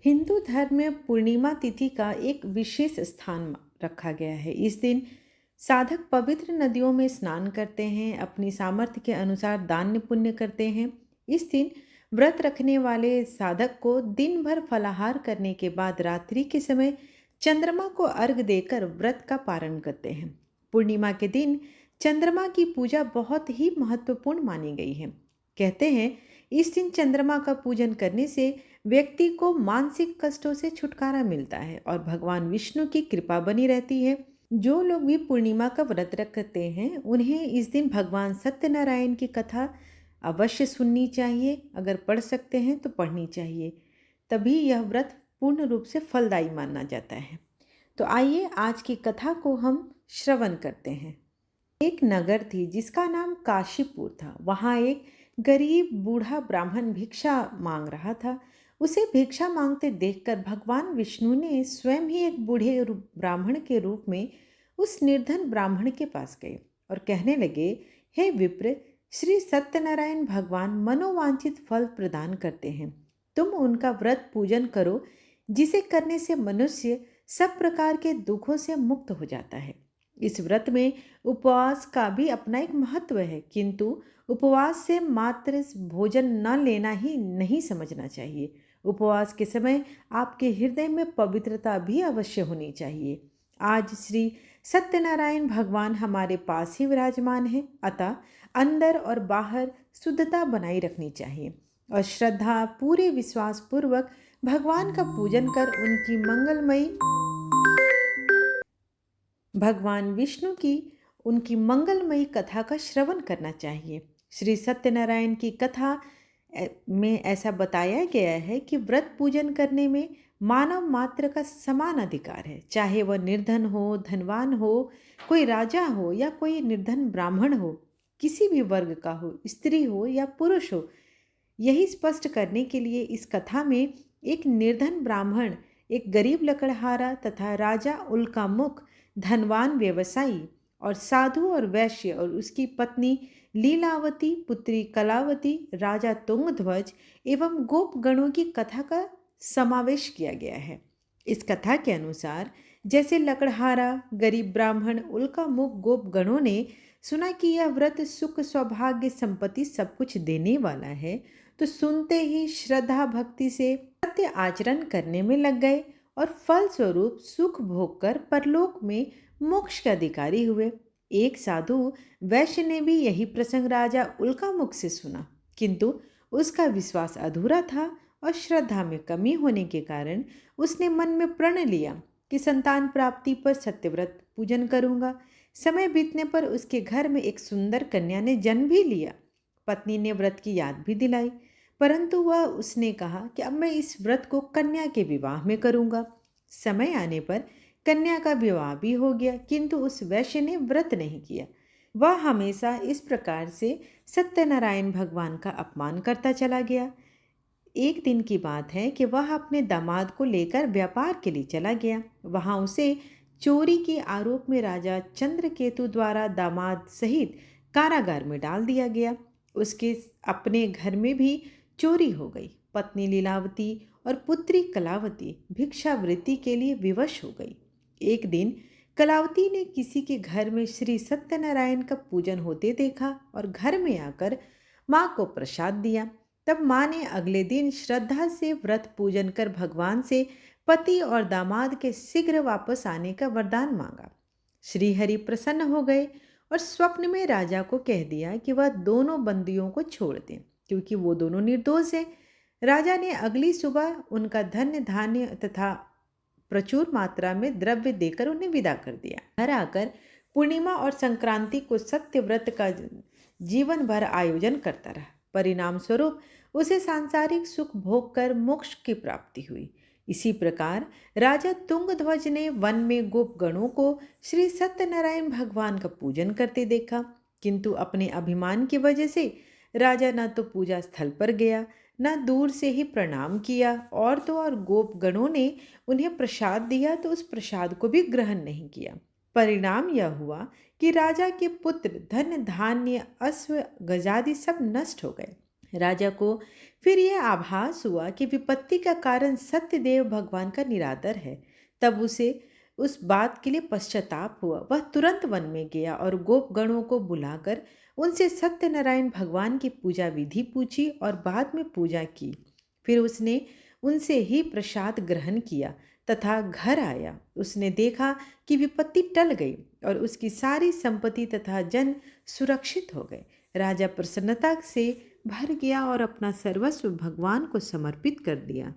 हिंदू धर्म में पूर्णिमा तिथि का एक विशेष स्थान रखा गया है। इस दिन साधक पवित्र नदियों में स्नान करते हैं, अपनी सामर्थ्य के अनुसार दान पुण्य करते हैं। इस दिन व्रत रखने वाले साधक को दिन भर फलाहार करने के बाद रात्रि के समय चंद्रमा को अर्घ देकर व्रत का पारण करते हैं। पूर्णिमा के दिन चंद्रमा की पूजा बहुत ही महत्वपूर्ण मानी गई है। कहते हैं इस दिन चंद्रमा का पूजन करने से व्यक्ति को मानसिक कष्टों से छुटकारा मिलता है और भगवान विष्णु की कृपा बनी रहती है। जो लोग भी पूर्णिमा का व्रत रखते हैं उन्हें इस दिन भगवान सत्यनारायण की कथा अवश्य सुननी चाहिए। अगर पढ़ सकते हैं तो पढ़नी चाहिए, तभी यह व्रत पूर्ण रूप से फलदायी माना जाता है। तो आइए आज की कथा को हम श्रवण करते हैं। एक नगर थी जिसका नाम काशीपुर था। वहाँ एक गरीब बूढ़ा ब्राह्मण भिक्षा मांग रहा था। उसे भिक्षा मांगते देखकर भगवान विष्णु ने स्वयं ही एक बूढ़े ब्राह्मण के रूप में उस निर्धन ब्राह्मण के पास गए और कहने लगे, हे विप्र, श्री सत्यनारायण भगवान मनोवांछित फल प्रदान करते हैं। तुम उनका व्रत पूजन करो, जिसे करने से मनुष्य सब प्रकार के दुखों से मुक्त हो जाता है। इस व्रत में उपवास का भी अपना एक महत्व है, किंतु उपवास से मात्र भोजन न लेना ही नहीं समझना चाहिए। उपवास के समय आपके हृदय में पवित्रता भी अवश्य होनी चाहिए। आज श्री सत्यनारायण भगवान हमारे पास ही विराजमान है, अतः अंदर और बाहर शुद्धता बनाई रखनी चाहिए और श्रद्धा पूरे विश्वास पूर्वक भगवान का पूजन कर भगवान विष्णु की उनकी मंगलमयी कथा का श्रवण करना चाहिए। श्री सत्यनारायण की कथा में ऐसा बताया गया है कि व्रत पूजन करने में मानव मात्र का समान अधिकार है, चाहे वह निर्धन हो, धनवान हो, कोई राजा हो या कोई निर्धन ब्राह्मण हो, किसी भी वर्ग का हो, स्त्री हो या पुरुष हो। यही स्पष्ट करने के लिए इस कथा में एक निर्धन ब्राह्मण, एक गरीब लकड़हारा तथा राजा उल्कामुख, धनवान व्यवसायी और साधु और वैश्य और उसकी पत्नी लीलावती, पुत्री कलावती, राजा तुंगध्वज एवं गोप गणों की कथा का समावेश किया गया है। इस कथा के अनुसार जैसे लकड़हारा, गरीब ब्राह्मण, उल्कामुख गोप गणों ने सुना कि यह व्रत सुख, सौभाग्य, संपत्ति सब कुछ देने वाला है, तो सुनते ही श्रद्धा भक्ति से सत्य आचरण करने में लग गए और फलस्वरूप सुख भोग कर परलोक में मोक्ष के अधिकारी हुए। एक साधु वैश्य ने भी यही प्रसंग राजा उल्कामुख से सुना, किंतु उसका विश्वास अधूरा था और श्रद्धा में कमी होने के कारण उसने मन में प्रण लिया कि संतान प्राप्ति पर सत्यव्रत पूजन करूंगा। समय बीतने पर उसके घर में एक सुंदर कन्या ने जन्म भी लिया। पत्नी ने व्रत की याद भी दिलाई, परंतु वह उसने कहा कि अब मैं इस व्रत को कन्या के विवाह में करूंगा। समय आने पर कन्या का विवाह भी हो गया, किंतु उस वैश्य ने व्रत नहीं किया। वह हमेशा इस प्रकार से सत्यनारायण भगवान का अपमान करता चला गया। एक दिन की बात है कि वह अपने दामाद को लेकर व्यापार के लिए चला गया। वहां उसे चोरी के आरोप में राजा चंद्रकेतु द्वारा दामाद सहित कारागार में डाल दिया गया। उसके अपने घर में भी चोरी हो गई। पत्नी लीलावती और पुत्री कलावती भिक्षावृत्ति के लिए विवश हो गई। एक दिन कलावती ने किसी के घर में श्री सत्यनारायण का पूजन होते देखा और घर में आकर माँ को प्रसाद दिया। तब माँ ने अगले दिन श्रद्धा से व्रत पूजन कर भगवान से पति और दामाद के शीघ्र वापस आने का वरदान मांगा। श्री हरि प्रसन्न हो गए और स्वप्न में राजा को कह दिया कि वह दोनों बंदियों को छोड़ दें, क्योंकि वो दोनों निर्दोष हैं। राजा ने अगली सुबह उनका धन्य धान्य तथा प्रचुर मात्रा में द्रव्य देकर उन्हें विदा कर दिया। घर आकर पूर्णिमा और संक्रांति को सत्य व्रत का जीवन भर आयोजन करता रहा। परिणाम स्वरूप उसे सांसारिक सुख भोग कर मोक्ष की प्राप्ति हुई। इसी प्रकार राजा तुंगध्वज ने वन में गोप गणों को श्री सत्यनारायण भगवान का पूजन करते देखा, किंतु अपने अभिमान की वजह से राजा न तो पूजा स्थल पर गया, न दूर से ही प्रणाम किया, और तो और गोप गणों ने उन्हें प्रसाद दिया तो उस प्रसाद को भी ग्रहण नहीं किया। परिणाम यह हुआ कि राजा के पुत्र, धन धान्य, अश्व गजादि सब नष्ट हो गए। राजा को फिर यह आभास हुआ कि विपत्ति का कारण सत्यदेव भगवान का निरादर है। तब उसे उस बात के लिए पश्चाताप हुआ। वह तुरंत वन में गया और गोपगणों को बुलाकर उनसे सत्यनारायण भगवान की पूजा विधि पूछी और बाद में पूजा की। फिर उसने उनसे ही प्रसाद ग्रहण किया तथा घर आया। उसने देखा कि विपत्ति टल गई और उसकी सारी संपत्ति तथा जन सुरक्षित हो गए। राजा प्रसन्नता से भर गया और अपना सर्वस्व भगवान को समर्पित कर दिया।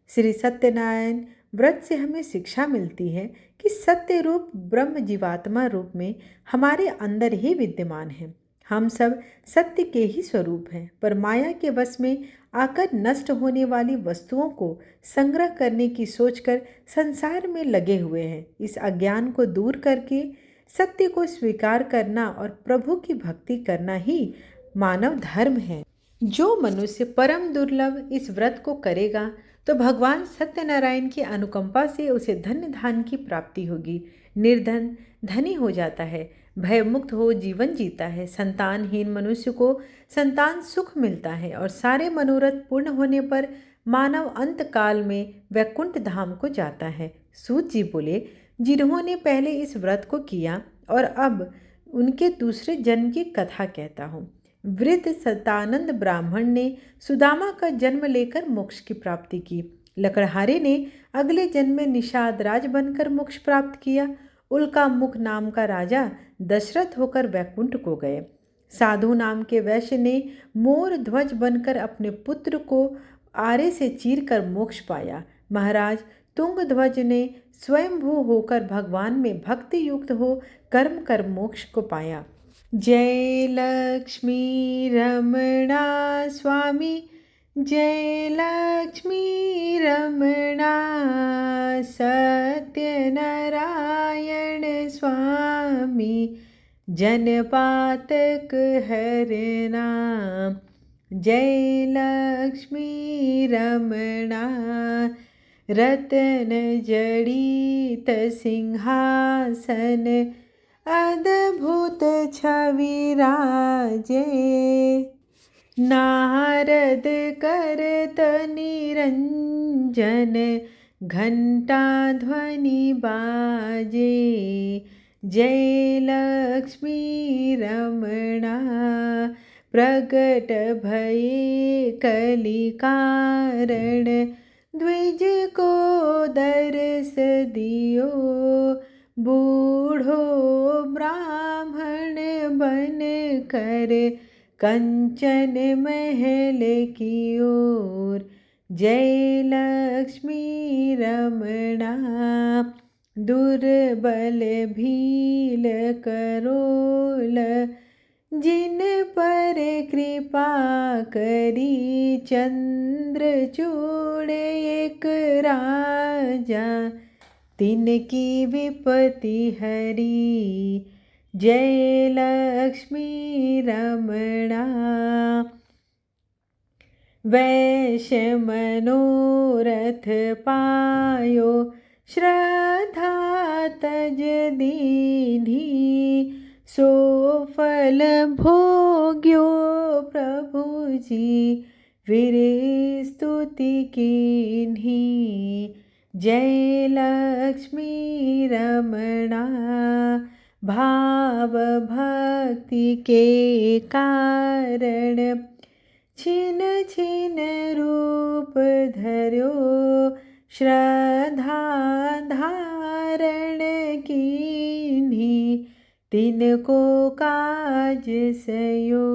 श्री सत्यनारायण व्रत से हमें शिक्षा मिलती है कि सत्य रूप ब्रह्म जीवात्मा रूप में हमारे अंदर ही विद्यमान है। हम सब सत्य के ही स्वरूप हैं, पर माया के वश में आकर नष्ट होने वाली वस्तुओं को संग्रह करने की सोचकर संसार में लगे हुए हैं। इस अज्ञान को दूर करके सत्य को स्वीकार करना और प्रभु की भक्ति करना ही मानव धर्म है। जो मनुष्य परम दुर्लभ इस व्रत को करेगा तो भगवान सत्यनारायण की अनुकंपा से उसे धन्य धान की प्राप्ति होगी। निर्धन धनी हो जाता है, भयमुक्त हो जीवन जीता है, संतानहीन मनुष्य को संतान सुख मिलता है और सारे मनोरथ पूर्ण होने पर मानव अंत काल में वैकुंठ धाम को जाता है। सूत जी बोले, जिन्होंने पहले इस व्रत को किया और अब उनके दूसरे जन्म की कथा कहता हूँ। वृद्ध सतानंद ब्राह्मण ने सुदामा का जन्म लेकर मोक्ष की प्राप्ति की। लकड़हारे ने अगले जन्म में निषाद राज बनकर मोक्ष प्राप्त किया। उल्का मुख नाम का राजा दशरथ होकर वैकुंठ को गए। साधु नाम के वैश्य ने मोर ध्वज बनकर अपने पुत्र को आरे से चीर कर मोक्ष पाया। महाराज तुंगध्वज ने स्वयंभू होकर भगवान में भक्ति युक्त हो कर्म कर मोक्ष को पाया। जय लक्ष्मी रमणा स्वामी, जय लक्ष्मी रमणा सत्यनारायण स्वामी, जनपातक हरना। जय लक्ष्मी रमणा रतन जड़ित सिंहासन, अद्भुत छवि राजे। नारद करत निरंजन, घंटा ध्वनि बाजे। जय लक्ष्मी रमणा प्रगट भये कलि कारण, द्विज को दर्श दियो। बूढ़ो ब्राह्मण बन कर कंचन महल की ओर। जय लक्ष्मी रमणा दुर्बल भील करोल, जिन पर कृपा करी चंद्रचूड़ एक राजा, तिनकी विपत्ति हरी। जय लक्ष्मी रमणा वैश्य मनोरथ पायो, श्रद्धा तज दीन्ही। सो फल भोग्यो प्रभु जी, वीर स्तुति कीन्ही। जय लक्ष्मी रमणा भाव भक्ति के कारण, छिन छिन रूप धर्यो। श्रद्धा धारण कीन्ही, तिनको काज सयो।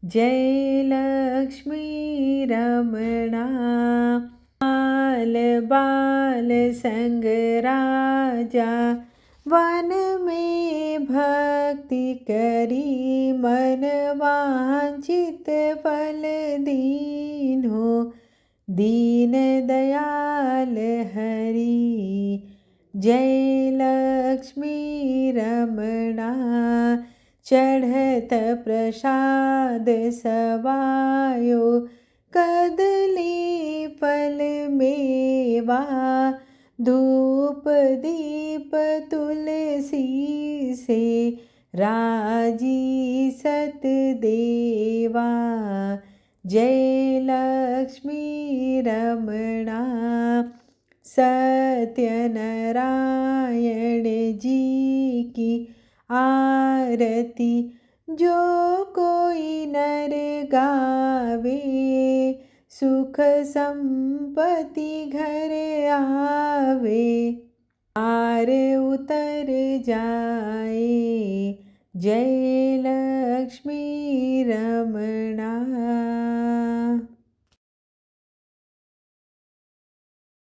जय लक्ष्मी रमणा बाल बाल संग राजा, वन में भक्ति करी। मन वांछित फल दीन्हो, दीन दयाल हरि। जय लक्ष्मी रमणा चढ़त प्रसाद सवायो, कदली फल मेवा। धूप दीप तुलसी से, राजी सत देवा। जय लक्ष्मी रमणा। सत्यनारायण जी की आरती जो कोई नर गावे, सुख संपत्ति घर आवे, पार उतर जाए। जय लक्ष्मी रमणा।